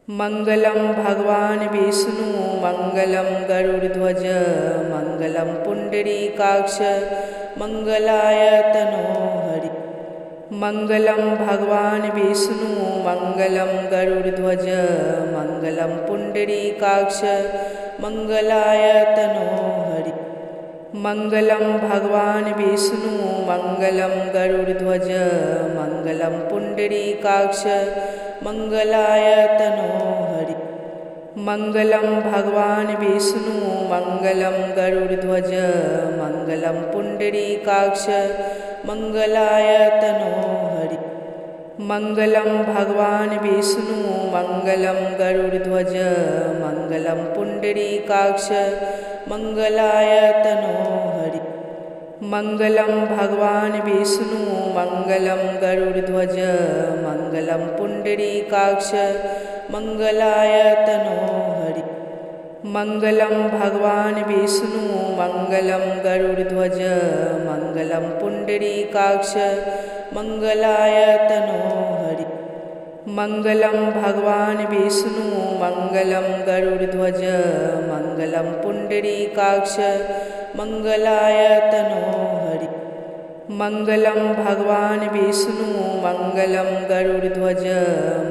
मङ्गलं भगवान् विष्णु मङ्गलं गरुडध्वज मङ्गलं पुण्डरीकाक्ष मङ्गलाय तनो हरि। मङ्गलं भगवान् विष्णु मङ्गलं गरुडध्वज मङ्गलं पुण्डरीकाक्ष मङ्गलाय तनो हरि। मङ्गलं भगवान् विष्णु मङ्गलं गरुडध्वज मङ्गलं पुण्डरीकाक्ष मङ्गलाय तनो हरि। मङ्गलं भगवान् विष्णु मङ्गलं गरुडध्वज मङ्गलं पुण्डरीकाक्ष मङ्गलाय तनो हरि। मङ्गलं भगवान् विष्णु मङ्गलं गरुडध्वज मङ्गलं पुण्डरीकाक्ष मङ्गलाय तनो हरि। मङ्गलं भगवान् विष्णु मङ्गलं गरुडध्वज मङ्गलं पुण्डरीकाक्ष मङ्गलाय तनो हरि। मङ्गलं भगवान् विष्णु मङ्गलं गरुडध्वज मङ्गलं पुण्डरीकाक्ष मङ्गलाय तनो हरि। मङ्गलं भगवान् विष्णु मङ्गलं गरुडध्वज मङ्गलं पुण्डरीकाक्ष मङ्गलाय तनो हरि। मङ्गलं भगवान् विष्णु मङ्गलं गरुडध्वज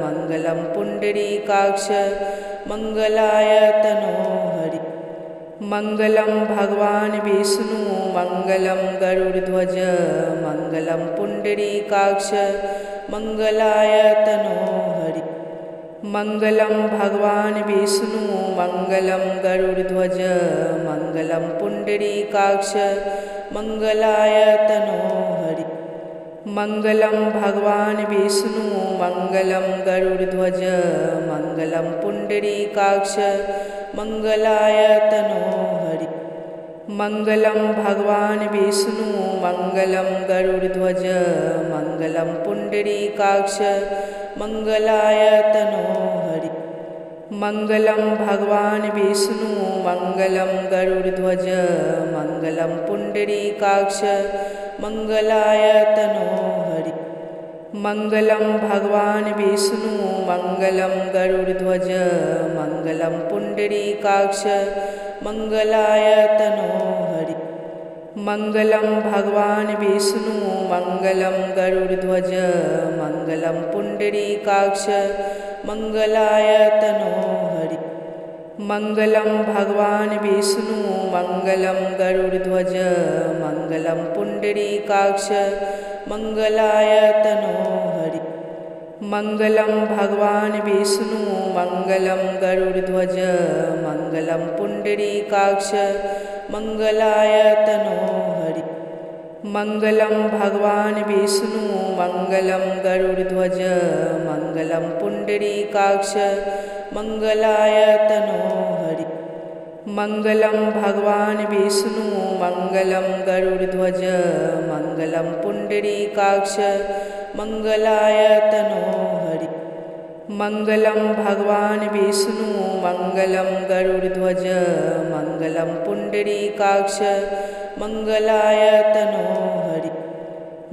मङ्गलं पुण्डरीकाक्ष मङ्गलाय तनो हरि। मङ्गलं भगवान् विष्णु मङ्गलं गरुडध्वज मङ्गलं पुण्डरीकाक्ष मङ्गलाय तनो हरि। मङ्गलं भगवान् विष्णु मङ्गलं गरुडध्वज मङ्गलं पुण्डरीकाक्ष मङ्गलाय तनो हरि। मङ्गलं भगवान् विष्णु मङ्गलं गरुडध्वज मङ्गलं पुण्डरीकाक्ष मङ्गलाय तनो हरि। मङ्गलं भगवान् विष्णु मङ्गलं गरुडध्वज मङ्गलं पुण्डरीकाक्ष मङ्गलाय तनो हरि। मङ्गलं भगवान् विष्णु मङ्गलं गरुडध्वज मङ्गलं पुण्डरीकाक्ष मङ्गलाय तनो हरि। मङ्गलं भगवान् विष्णु मङ्गलं गरुडध्वज मङ्गलं पुण्डरीकाक्ष मङ्गलाय तनो हरि। मङ्गलं भगवान् विष्णु मङ्गलं गरुडध्वज मङ्गलं पुण्डरीकाक्ष मङ्गलाय तनो हरि। मङ्गलं भगवान् विष्णु मङ्गलं गरुडध्वज मङ्गलं पुण्डरीकाक्ष मङ्गलाय तनो हरि। मङ्गलं भगवान् विष्णु मङ्गलं गरुडध्वज मङ्गलं पुण्डरीकाक्ष मङ्गलाय तनो हरि। मङ्गलं भगवान् विष्णु मङ्गलं गरुडध्वज मङ्गलं पुण्डरीकाक्ष मङ्गलाय तनो हरि। मङ्गलं भगवान् विष्णु मङ्गलं गरुडध्वज मङ्गलं पुण्डरीकाक्ष मङ्गलाय तनो हरि। मङ्गलं भगवान् विष्णु मङ्गलं गरुडध्वज मङ्गलं पुण्डरीकाक्ष मङ्गलाय तनो हरि।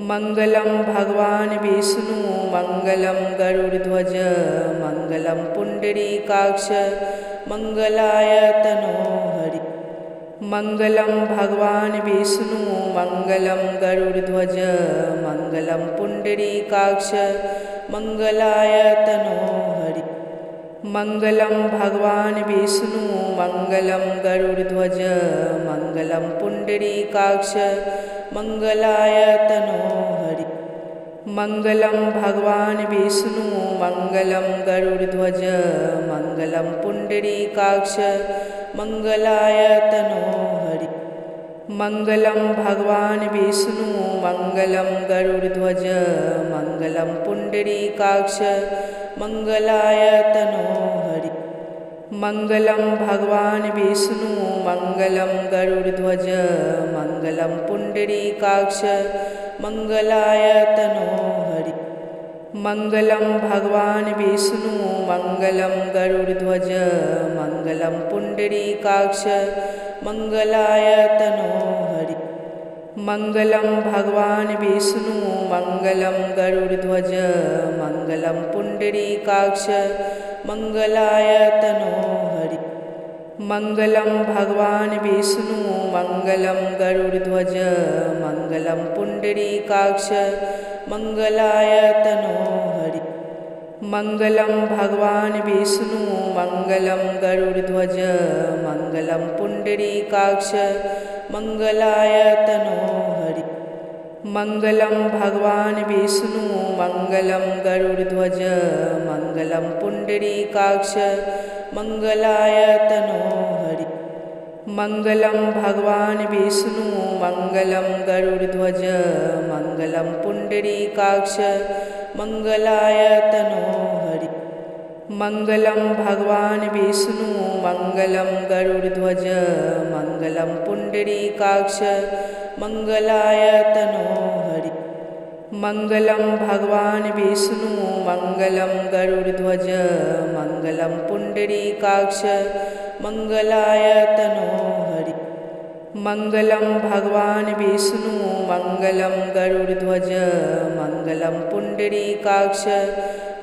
मङ्गलं भगवान् विष्णु मङ्गलं गरुडध्वज मङ्गलं पुण्डरीकाक्ष मङ्गलाय तनो हरि। मङ्गलं भगवान् विष्णु मङ्गलं गरुडध्वज मङ्गलं पुण्डरीकाक्ष मङ्गलाय तनो हरि। मङ्गलं भगवान् विष्णु मङ्गलं गरुडध्वज मङ्गलं पुण्डरीकाक्ष मङ्गलाय तनो हरि। मङ्गलं भगवान् विष्णु मङ्गलं गरुडध्वज मङ्गलं पुण्डरीकाक्ष मङ्गलाय तनो हरि। मङ्गलं भगवान् विष्णु मङ्गलं गरुडध्वज मङ्गलं पुण्डरीकाक्ष मङ्गलाय तनो हरि। मङ्गलं भगवान् विष्णु मङ्गलं गरुडध्वज मङ्गलं पुण्डरीकाक्ष मङ्गलाय तनो हरि। मङ्गलं भगवान् विष्णु मङ्गलं गरुडध्वज मङ्गलं पुण्डरीकाक्ष मङ्गलाय तनो हरि। मङ्गलं भगवान् विष्णु मङ्गलं गरुडध्वज मङ्गलं पुण्डरीकाक्ष मङ्गलायतनो हरि मङ्गलं भगवान् विष्णु मङ्गलं गरुडध्वज मङ्गलं पुण्डरीकाक्ष मङ्गलायतनो हरि मङ्गलं भगवान् विष्णु मङ्गलं गरुडध्वज मङ्गलं पुण्डरीकाक्ष मङ्गलायतनो हरि मङ्गलं भगवान् विष्णु मङ्गलं गरुडध्वज मङ्गलं पुण्डरीकाक्ष मङ्गलायतनो हरि मङ्गलं भगवान् विष्णु मङ्गलं गरुडध्वज मङ्गलं पुण्डरीकाक्ष मङ्गलायतनो हरि मङ्गलं भगवान् विष्णु मङ्गलं गरुडध्वज मङ्गलं पुण्डरीकाक्ष मङ्गलायतनो हरि मङ्गलं भगवान् विष्णु मङ्गलं गरुडध्वज मङ्गलं पुण्डरीकाक्ष मङ्गलायतनो हरि मङ्गलं भगवान् विष्णु मङ्गलं गरुडध्वज मङ्गलं पुण्डरीकाक्ष